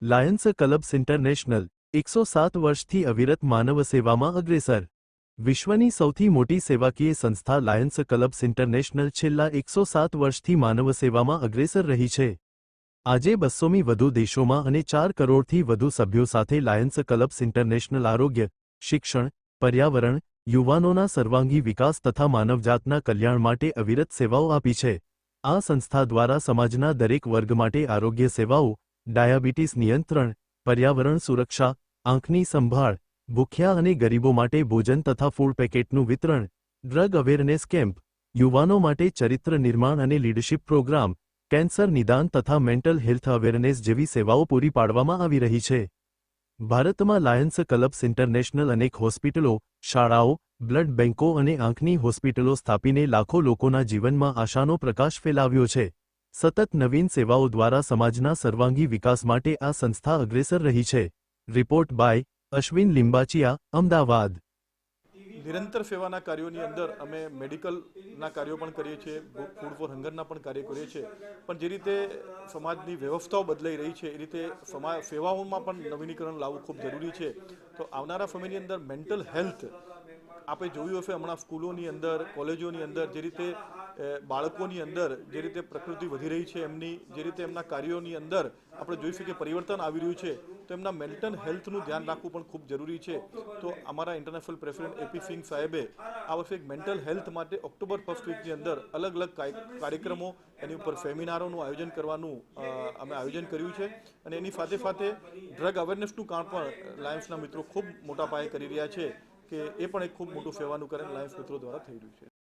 Lions clubs international 107 વર્ષથી અવિરત માનવ સેવામાં અગ્રેસર। વિશ્વની સૌથી મોટી સેવાકીય સંસ્થા લાયન્સ ક્લબ્સ ઇન્ટરનેશનલ છેલ્લા 107 વર્ષથી માનવ સેવામાં અગ્રેસર રહી છે। આજે 200મી વધુ દેશોમાં અને 4 કરોડથી વધુ સભ્યો સાથે લાયન્સ ક્લબ્સ ઇન્ટરનેશનલ આરોગ્ય, શિક્ષણ, પર્યાવરણ, યુવાનોના સર્વાંગી વિકાસ તથા માનવજાતના કલ્યાણ માટે અવિરત સેવાઓ આપી છે। આ સંસ્થા દ્વારા સમાજના દરેક વર્ગ માટે આરોગ્ય સેવાઓ, ડાયાબિટીસ નિયંત્રણ, પર્યાવરણ સુરક્ષા, આંખની સંભાળ, ભૂખ્યા અને ગરીબો માટે ભોજન તથા ફૂડ પેકેટનું વિતરણ, ડ્રગ અવેરનેસ કેમ્પ, યુવાનો માટે ચરિત્ર નિર્માણ અને લીડરશિપ પ્રોગ્રામ, કેન્સર નિદાન તથા મેન્ટલ હેલ્થ અવેરનેસ જેવી સેવાઓ પૂરી પાડવામાં આવી રહી છે। ભારતમાં લાયન્સ ક્લબ્સ ઇન્ટરનેશનલ અનેક હોસ્પિટલો, શાળાઓ, બ્લડ બેંકો અને આંખની હોસ્પિટલો સ્થાપીને લાખો લોકોના જીવનમાં આશાનો પ્રકાશ ફેલાવ્યો છે। સતત નવીન સેવાઓ દ્વારા સમાજના સર્વાંગી વિકાસ માટે આ સંસ્થા અગ્રેસર રહી છે। Report by Ashwin Limbachiya, Ahmedabad. નિરંતર સેવાના કાર્યોની અંદર અમે મેડિકલના કાર્યો પણ કરીએ છીએ, ફૂડ ફોર હંગરના પણ કાર્ય કરીએ છીએ, પણ જે રીતે સમાજની વ્યવસ્થાઓ બદલાઈ રહી છે એ રીતે સેવાઓમાં પણ નવીનીકરણ લાવવું ખૂબ જરૂરી છે। તો આવનારા સમયની અંદર મેન્ટલ હેલ્થ આપણે જોયું હશે હમણાં સ્કૂલોની અંદર, કોલેજોની અંદર જે રીતે બાળકોની અંદર જે રીતે પ્રકૃતિ વધી રહી છે, એમની જે રીતે એમના કાર્યોની અંદર આપણે જોઈ શકીએ પરિવર્તન આવી રહ્યું છે, તો એમના મેન્ટલ હેલ્થનું ધ્યાન રાખવું પણ ખૂબ જરૂરી છે। તો અમારા ઇન્ટરનેશનલ પ્રેસિડેન્ટ એપી સિંઘ સાહેબે આ વર્ષે મેન્ટલ હેલ્થ માટે ઓક્ટોબર ફર્સ્ટ વીકની અંદર અલગ અલગ કાર્યક્રમો, એની ઉપર સેમિનારોનું આયોજન કરવાનું અમે આયોજન કર્યું છે। અને એની સાથે સાથે ડ્રગ અવેરનેસનું કામ પણ લાયન્સના મિત્રો ખૂબ મોટા પાયે કરી રહ્યા છે કે એ પણ એક ખૂબ મોટું સેવાનું કાર્ય લાયન્સ મિત્રો દ્વારા થઈ રહ્યું છે।